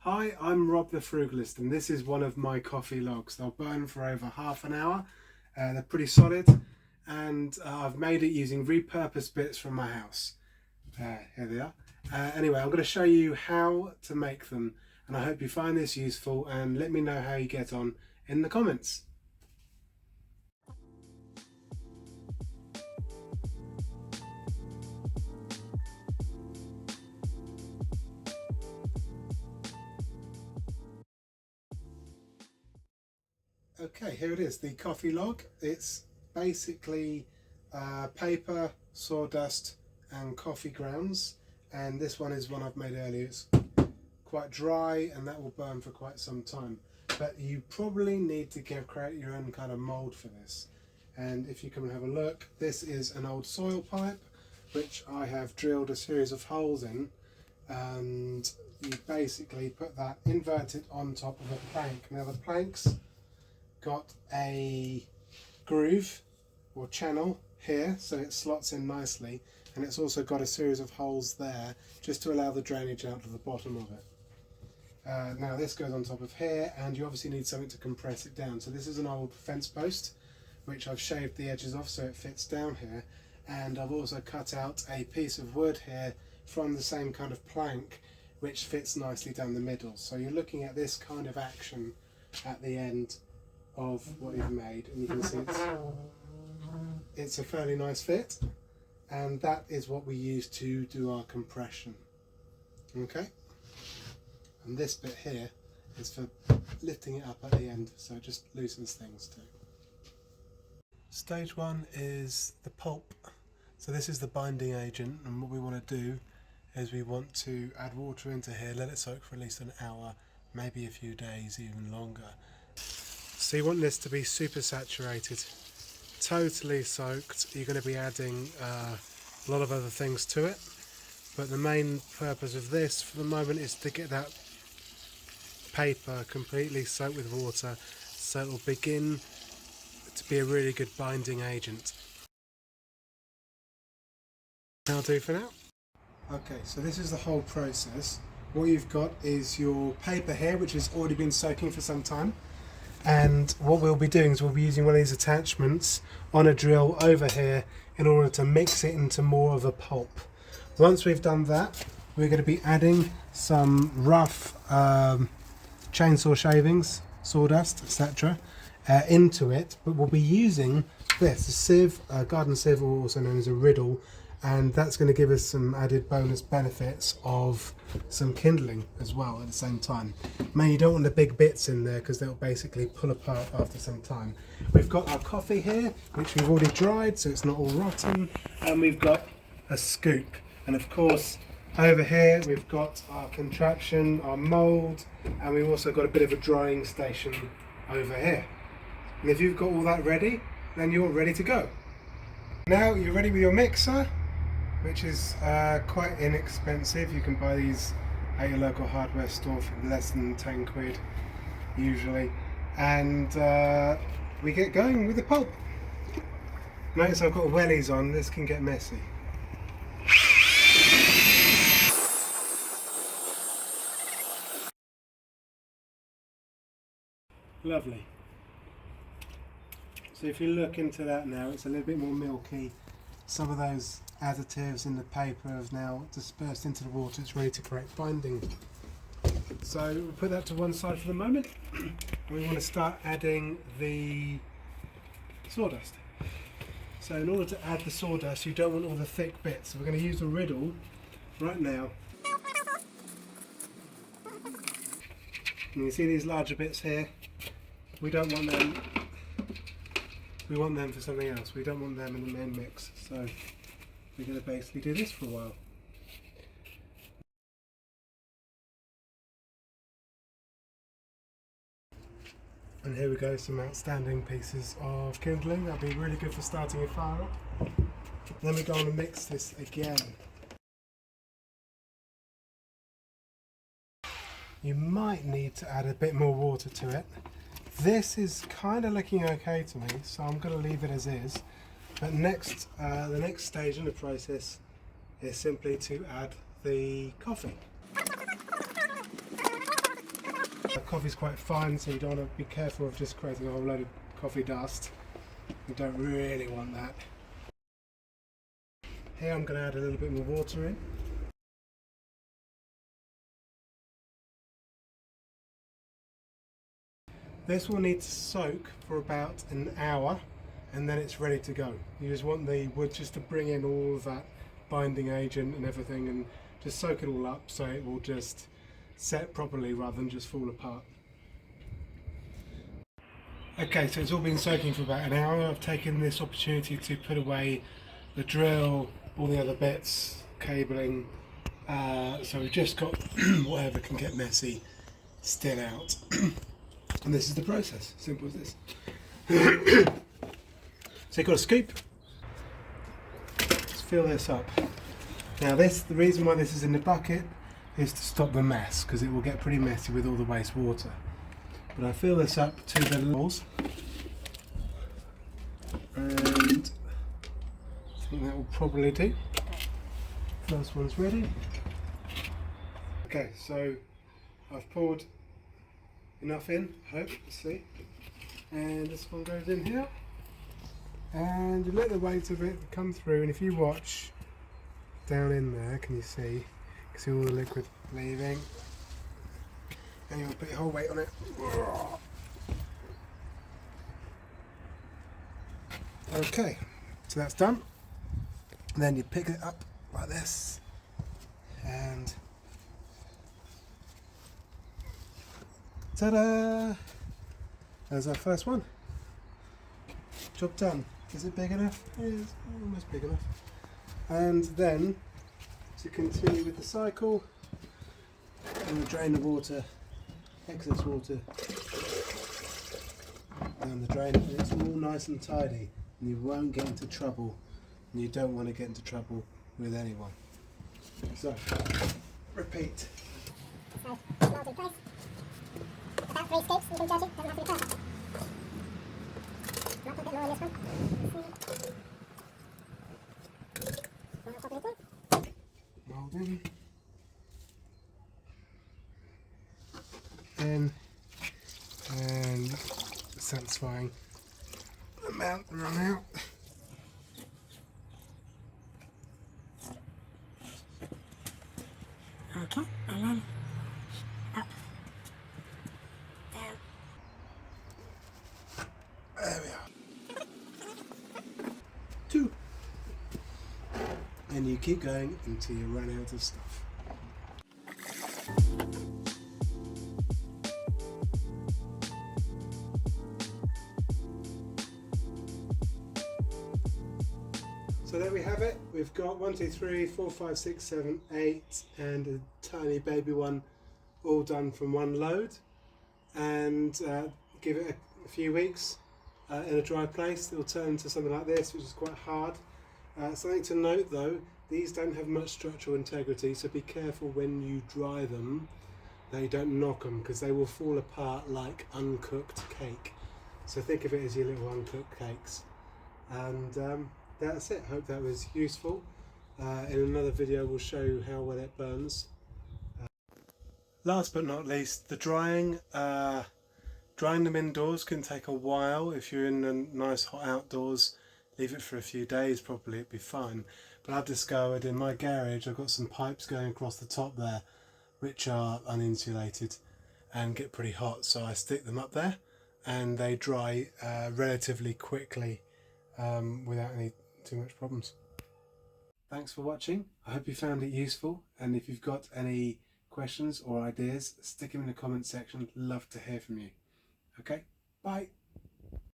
Hi, I'm Rob The Frugalist, and this is one of my coffee logs. They'll burn for over half an hour. They're pretty solid, and I've made it using repurposed bits from my house. Here they are. Anyway, I'm going to show you how to make them, and I hope you find this useful, and let me know how you get on in the comments. Okay, here it is, the coffee log. It's basically paper, sawdust and coffee grounds, and this one is one I've made earlier. It's quite dry and that will burn for quite some time, but you probably need to create your own kind of mould for this. And if you come and have a look, this is an old soil pipe which I have drilled a series of holes in, and you basically put that inverted on top of a plank. Now the plank's got a groove or channel here, so it slots in nicely, and it's also got a series of holes there just to allow the drainage out to the bottom of it. Now this goes on top of here, and you obviously need something to compress it down. So this is an old fence post which I've shaved the edges off so it fits down here, and I've also cut out a piece of wood here from the same kind of plank which fits nicely down the middle. So you're looking at this kind of action at the end of what you've made, and you can see it's a fairly nice fit, and that is what we use to do our compression. Okay, and this bit here is for lifting it up at the end, so it just loosens things too. Stage one is the pulp. So this is the binding agent, and what we want to do is we want to add water into here, let it soak for at least an hour, maybe a few days, even longer. So you want this to be super saturated, totally soaked. You're going to be adding a lot of other things to it, but the main purpose of this for the moment is to get that paper completely soaked with water, so it will begin to be a really good binding agent. That'll do for now. Okay, so this is the whole process. What you've got is your paper here, which has already been soaking for some time. And what we'll be doing is we'll be using one of these attachments on a drill over here in order to mix it into more of a pulp. Once we've done that, we're going to be adding some rough chainsaw shavings, sawdust, etc. Into it, but we'll be using this, a sieve, a garden sieve, or also known as a riddle, and that's going to give us some added bonus benefits of some kindling as well at the same time. Man, you don't want the big bits in there because they'll basically pull apart after some time. We've got our coffee here, which we've already dried so it's not all rotten, and we've got a scoop, and of course over here we've got our contraption, our mould, and we've also got a bit of a drying station over here. And if you've got all that ready, then you're ready to go. Now you're ready with your mixer, which is quite inexpensive. You can buy these at your local hardware store for less than 10 quid usually, and we get going with the pulp. Notice I've got wellies on, this can get messy. Lovely. So if you look into that now, it's a little bit more milky. Some of those additives in the paper have now dispersed into the water. It's ready to create binding. So we'll put that to one side for the moment. We want to start adding the sawdust. So in order to add the sawdust, you don't want all the thick bits. So we're going to use a riddle right now. And you see these larger bits here? We don't want them. We want them for something else. We don't want them in the main mix. So we're going to basically do this for a while. And here we go, some outstanding pieces of kindling. That'll be really good for starting your fire up. Then we go on and mix this again. You might need to add a bit more water to it. This is kind of looking okay to me, so I'm going to leave it as is. But next, the next stage in the process is simply to add the coffee. Coffee's quite fine, so you don't want to be careful of just creating a whole load of coffee dust. You don't really want that. Here I'm going to add a little bit more water in. This will need to soak for about an hour and then it's ready to go. You just want the wood just to bring in all of that binding agent and everything and just soak it all up so it will just set properly rather than just fall apart. Okay, so it's all been soaking for about an hour. I've taken this opportunity to put away the drill, all the other bits, cabling, so we've just got whatever can get messy still out. And this is the process, simple as this. So you've got a scoop. Let's fill this up. Now the reason why this is in the bucket is to stop the mess, because it will get pretty messy with all the waste water. But I fill this up to the levels, and I think that will probably do. First one's ready. Okay, so I've poured enough in, I hope, let's see. And this one goes in here. And you let the weight of it come through, and if you watch down in there, can you see all the liquid leaving? And you'll put your whole weight on it. Okay, so that's done. And then you pick it up like this, and ta-da! There's our first one. Job done. Is it big enough? It is almost big enough. And then, to continue with the cycle, and we'll drain the water, excess water, down the drain. And it's all nice and tidy, and you won't get into trouble, and you don't want to get into trouble with anyone. So, repeat. About 3 scoops, you can judge it, doesn't have to be perfect. Might put a bit more in this one. Mold in. In. And satisfying amount run out. Okay, and then up. There we are. 2. And you keep going until you run out of stuff. So there we have it. We've got 1, 2, 3, 4, 5, 6, 7, 8 and a tiny baby one all done from one load. And give it a few weeks in a dry place. It'll turn into something like this, which is quite hard. Something to note though, these don't have much structural integrity, so be careful when you dry them that you don't knock them, because they will fall apart like uncooked cake. So think of it as your little uncooked cakes. And that's it. Hope that was useful. In another video we'll show you how well it burns. Last but not least, the drying. Drying them indoors can take a while. If you're in a nice hot outdoors, leave it for a few days, probably it'd be fine. But I've discovered in my garage I've got some pipes going across the top there which are uninsulated and get pretty hot, so I stick them up there and they dry relatively quickly without any too much problems. Thanks for watching. I hope you found it useful, and if you've got any questions or ideas, stick them in the comment section. Love to hear from you. Okay, bye.